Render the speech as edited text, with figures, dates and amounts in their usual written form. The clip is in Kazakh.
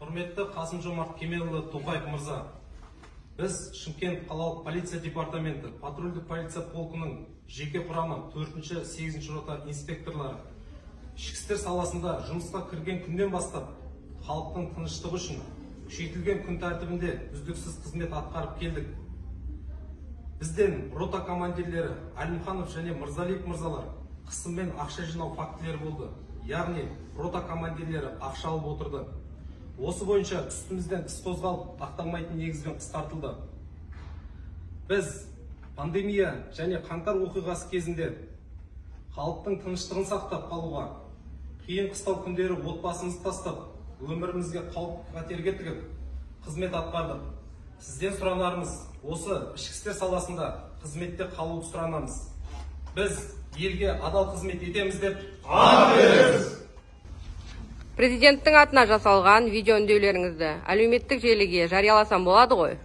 Құрметті Қасым-Жомарт Кемелұлы Тоқаев мырза, біз Шымкент қалалық полиция департаменті патрульдік полиция полкының жеке құрамы 4-8 рота инспекторлары ішкі істер саласында жұмысқа кірген күннен бастап халықтың тыныштығы үшін күшейтілген күн тәртібінде үздіксіз қызмет атқарып келдік. Бізден рота командирлері Әлімханов және Мырзалиев мырзалар қысыммен ақша жинау фактілері болды. Яғни рота командирлері ақша алып отырды. Осы бойынша үстімізден іс қозғалып, ақталмайтын негізбен қысқартылды. Біз пандемия және қаңтар оқиғасы кезінде халықтың тыныштығын сақтап қалуға, қиын қыстау күндері отбасымызды тастап, өмірімізге қауіп қатерге тігіп, қызмет атқардық. Сізден сұранарымыз осы ішкі істер саласында қызметте қалуды сұранамыз. Біз елге адал қызмет етеміз деп ант береміз. Президенттің атына жасалған видео үндеулеріңізді әлеуметтік желіге жарияласам болады ғой?